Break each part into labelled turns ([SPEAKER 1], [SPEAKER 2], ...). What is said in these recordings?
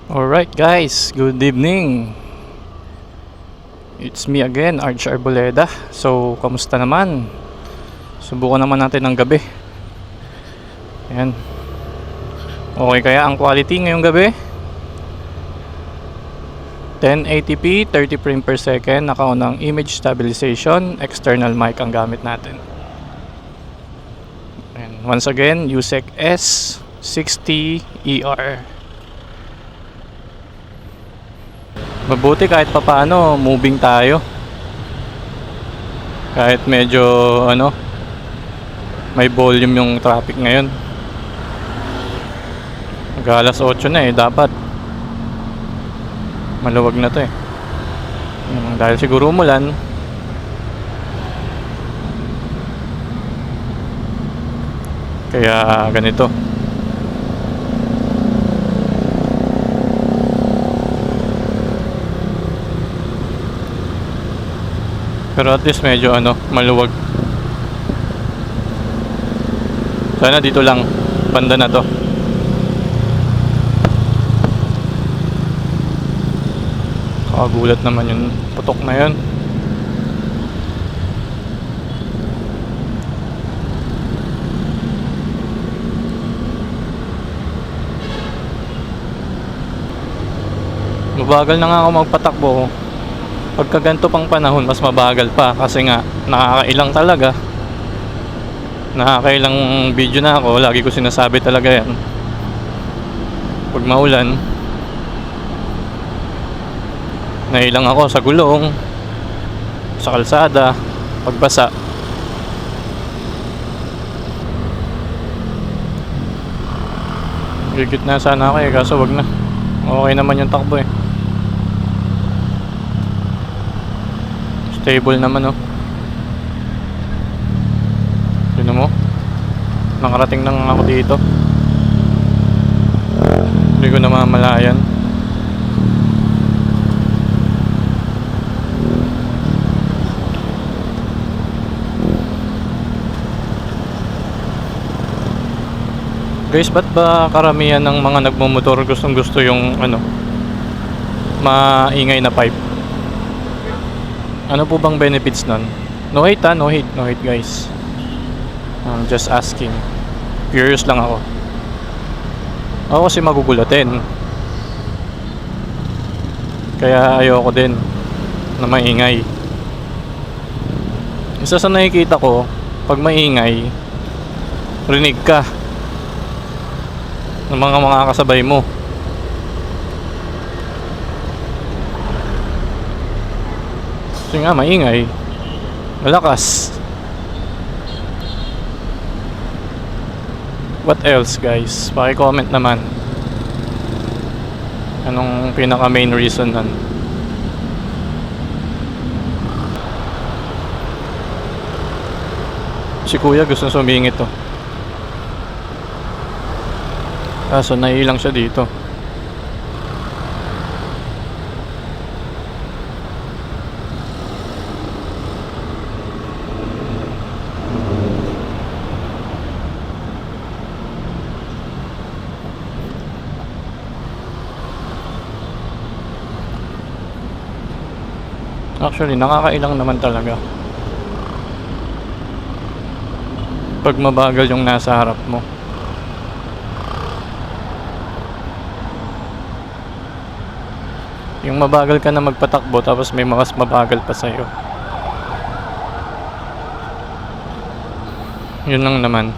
[SPEAKER 1] Alright guys, good evening. It's me again, Arch Arboleda. So, kamusta naman? Subukan naman natin ng gabi. Ayan. Okay kaya ang quality ngayong gabi? 1080p, 30 frame per second, nakaunang image stabilization, external mic ang gamit natin. And once again, USEC S60ER. Mabuti kahit papaano moving tayo. Kahit medyo may volume yung traffic ngayon. Mag-alas 8 na dapat maluwag na to dahil siguro umulan. Kaya ganito. Pero at least medyo maluwag. Sana dito lang, banda na to. Kakagulat naman yung putok na yun. Mabagal na nga ako magpatakbo. Pagka ganito pang panahon, mas mabagal pa. Kasi nga, nakakailang talaga. Nakakailang video na ako. Lagi ko sinasabi talaga yan. Pag maulan, nailang ako sa gulong, sa kalsada, pagbasa. Gigit na sana ako kaso wag na. Okay naman yung takbo Stable naman Tignan mo. Nakarating lang ako dito. Hindi ko namamalayan. Guys, ba't ba karamihan ng mga nagmumotor gustong gusto yung maingay na pipe? Ano po bang benefits nun? No hate no hate guys. I'm just asking. Curious lang ako. Ako kasi magugulatin. Kaya ayoko din na maingay. Isa sa nakikita ko, pag maingay, rinig ka ng mga kasabay mo. Kasi nga maingay, malakas. What else guys? Paki-comment naman. Anong pinaka main reason nun? Si kuya gusto sumingit kaso nailang siya dito. Actually, nakakailang naman talaga pag mabagal yung nasa harap mo. Yung mabagal ka na magpatakbo tapos may mas mabagal pa sa'yo. Yun lang naman.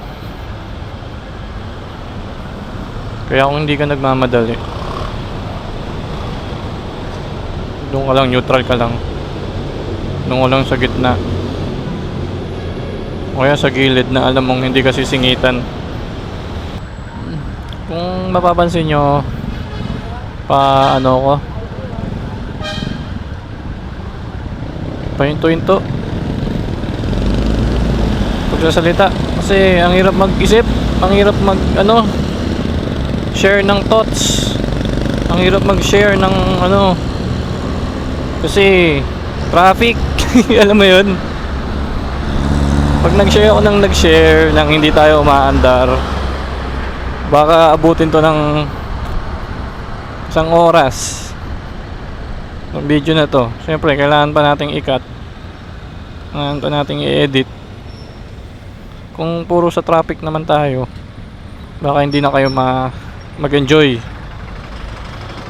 [SPEAKER 1] Kaya kung hindi ka nagmamadali, doon ka lang, neutral ka lang. Doon ka lang sa gitna. O kaya sa gilid na alam mong hindi ka sisingitan. Kung mapapansin nyo, ko pahinto-hinto pagsasalita kasi ang hirap mag-isip, ang hirap share ng thoughts, ang hirap mag-share ng kasi traffic. Alam mo yun, pag nag-share ako ng hindi tayo umaandar, baka abutin to ng isang oras ng video na to. Siyempre kailangan pa nating i-cut, kailangan pa nating i-edit. Kung puro sa traffic naman tayo, baka hindi na kayo mag-enjoy.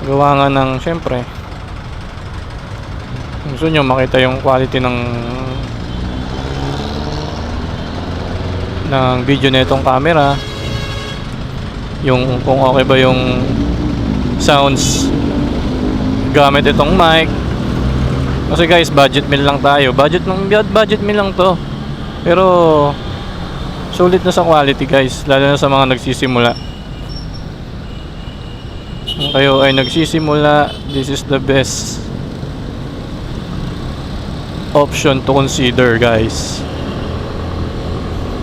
[SPEAKER 1] Gawa nga ng siyempre gusto nyo makita yung quality ng video na itong camera, yung kung okay ba yung sounds gamit itong mic. Kasi guys, budget meal lang tayo, budget meal lang to, pero sulit na sa quality guys, lalo na sa mga nagsisimula. Kung kayo ay nagsisimula, this is the best option to consider guys.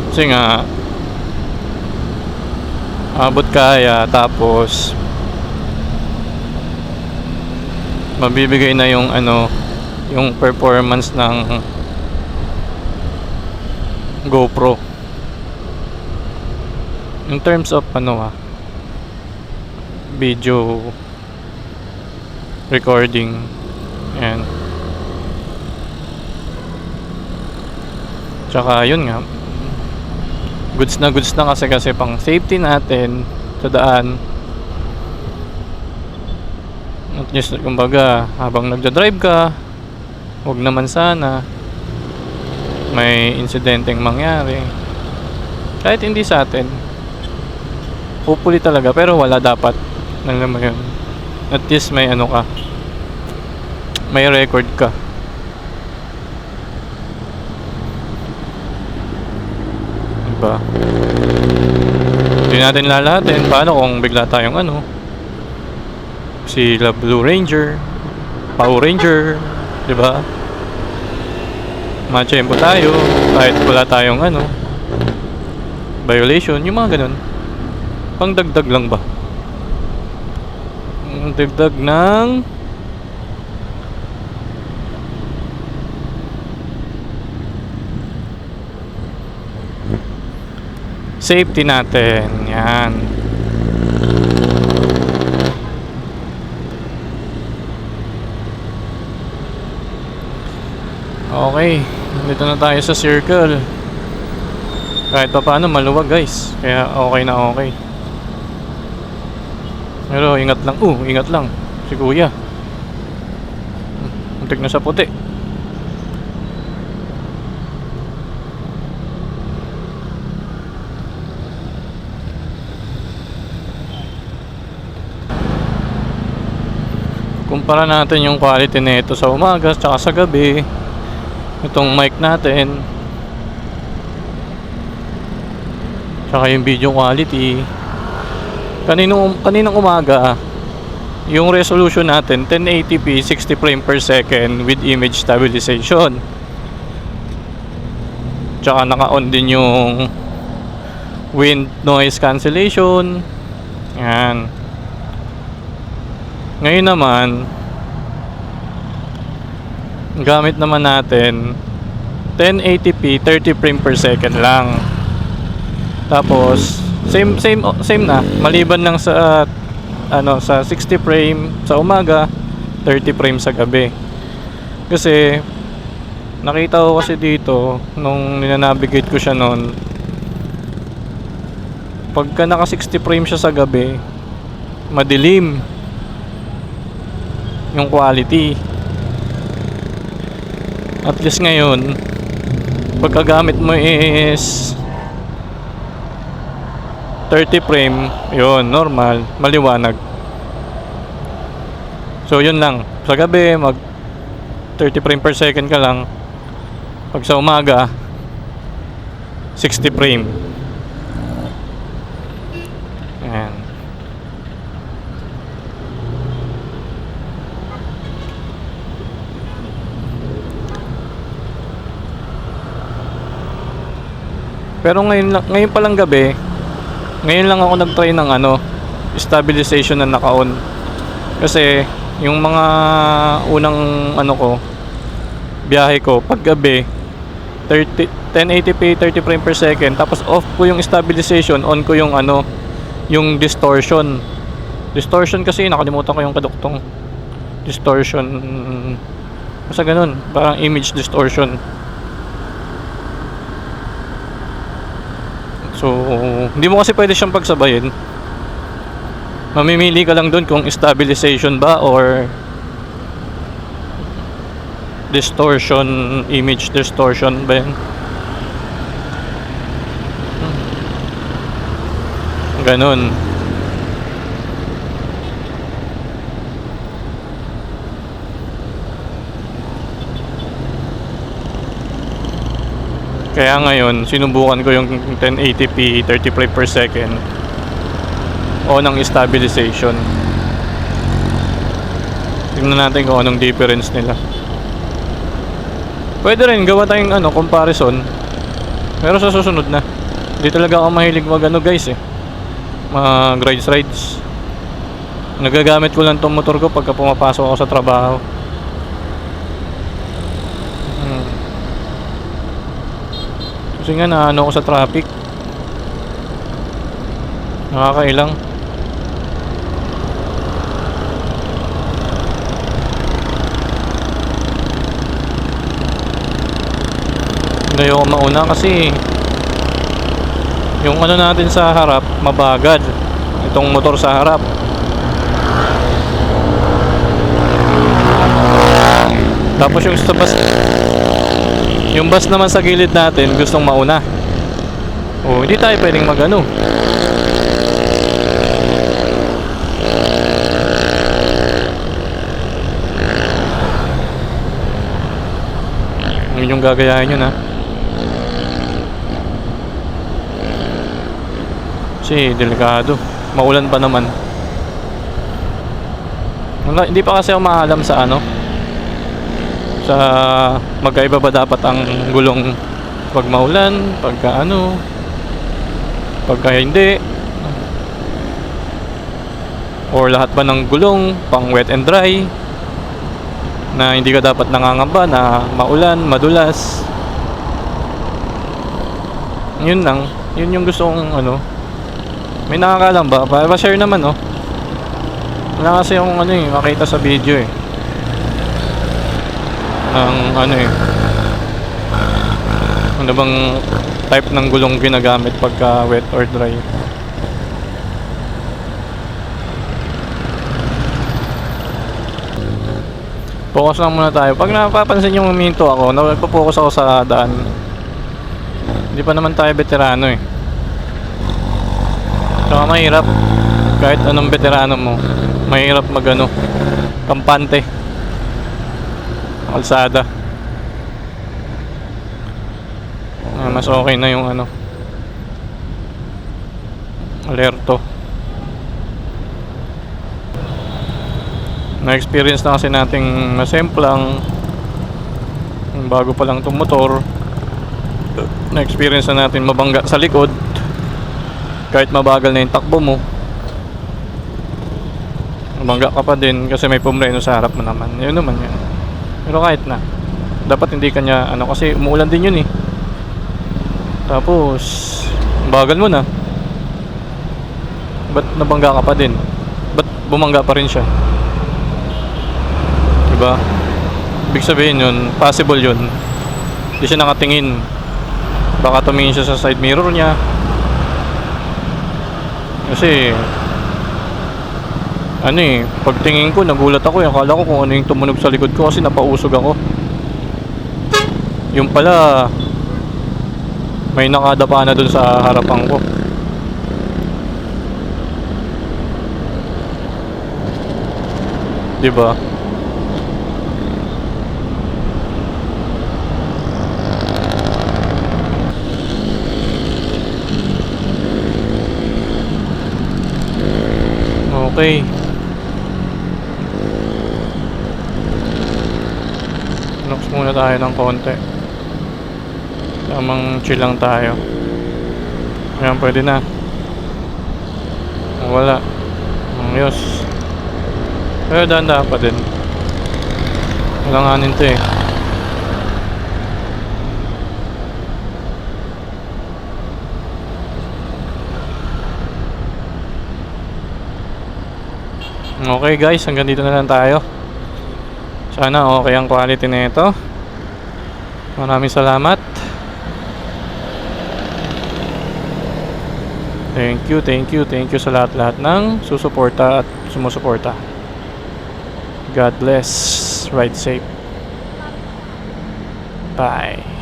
[SPEAKER 1] Kasi nga abot kaya, tapos mabibigay na yung yung performance ng GoPro in terms of video recording. Ayan. Tsaka yun nga, goods na kasi pang safety natin sa daan. At least kumbaga habang nagdadrive ka, wag naman sana may insidenteng mangyari, kahit hindi sa atin, hopefully talaga, pero wala dapat. Alam mo yun, at least may ka, may record ka. Diba? Hindi natin lalahatin paano kung bigla tayong sila Blue Ranger, Power Ranger, diba? Machempo tayo kahit wala tayong violation, yung mga ganun. Pang dagdag lang ba? Dagdag ng safety natin. Yan. Okay, dito na tayo sa circle. Kahit pa paano maluwag guys, kaya okay na okay. Pero ingat lang si kuya, muntik na sa puti. Kumpara natin yung quality nito sa umaga at sa gabi. Itong mic natin, tsaka yung video quality. Kaninang umaga, yung resolution natin 1080p 60 frame per second with image stabilization. Tsaka naka-on din yung wind noise cancellation. Yan. Ngayon naman, gamit naman natin 1080p 30 frame per second lang. Tapos same na, maliban lang sa sa 60 frame sa umaga, 30 frame sa gabi. Kasi nakita ko kasi dito nung ninanavigate ko siya noon, pagka naka 60 frame siya sa gabi, madilim yung quality. At least ngayon, pagkagamit mo is 30 frame, yun, normal, maliwanag. So yun lang, sa gabi mag 30 frame per second ka lang, pag sa umaga 60 frame. Ayan. Pero ngayon pa lang gabi, ngayon lang ako nag-try ng stabilization na naka-on. Kasi yung mga unang biyahe ko pag gabi 1080p 30 frame per second, tapos off ko yung stabilization, on ko yung yung distortion. Distortion kasi, nakalimutan ko yung kaduktong. Distortion. Basta ganun. Parang image distortion. So, hindi mo kasi pwede siyang pagsabayin. Mamimili ka lang dun kung stabilization ba or distortion, image distortion ba yun. Ganun. Kaya ngayon, sinubukan ko yung 1080p 30 frame per second o ng stabilization. Tingnan natin kung anong difference nila. Pwede rin gawa tayong comparison. Pero sa susunod na. Hindi talaga ako mahilig mag guys mag rides. Nagagamit ko lang tong motor ko pagka pumapasok ako sa trabaho. Kasi nga naano ako sa traffic. Nakakailang. Hindi ako mauna kasi yung natin sa harap mabagal. Itong motor sa harap. Tapos yung sa bus, yung bus naman sa gilid natin gustong mauna. Hindi tayo pwedeng magano. Yun yung gagayahin yun Kasi delikado. Maulan pa naman. Hindi pa kasi ako maalam sa sa magkaiba ba dapat ang gulong pag maulan, pagka pagka hindi, or lahat ba ng gulong pang wet and dry na hindi ka dapat nangangamba na maulan, madulas. Yun lang, yun yung gusto kong may nakakaalam ba? Pa-share naman wala kasi yung makita sa video ang ano bang type ng gulong ginagamit pagka wet or dry. Focus lang muna tayo. Pag napapansin yung huminto ako, nagpo-focus ako sa daan. Hindi pa naman tayo veterano Saka mahirap. Kahit anong veterano mo, mahirap kampante kalsada. Mas okay na yung alerto. Na-experience na kasi nating masemplang bago pa lang itong motor. Na-experience na natin mabangga sa likod kahit mabagal na yung takbo mo. Mabangga ka pa din kasi may pumreno sa harap mo naman. Yun naman yun. Pero kahit na, dapat hindi kanya kasi umuulan din yun Tapos bagal mo na, ba't nabangga ka pa din? Ba't bumangga pa rin siya? Diba? Ibig sabihin yun, possible yun, hindi siya nakatingin. Baka tumingin siya sa side mirror niya. Kasi pagtingin ko nagulat ako akala ko kung ano yung tumunog sa likod ko kasi napausog ako. Yung pala may nakadapa na dun sa harapan ko. Diba? Okay. Relax muna tayo ng konti. Tamang chill lang tayo. Ayan, pwede na. Wala. Ayos. Pero dahan-dahan pa din. Walanganin to Okay guys, hanggang dito na lang tayo. Sana okay ang quality nito. Maraming salamat. Thank you sa lahat-lahat ng susuporta at sumusuporta. God bless. Ride safe. Bye.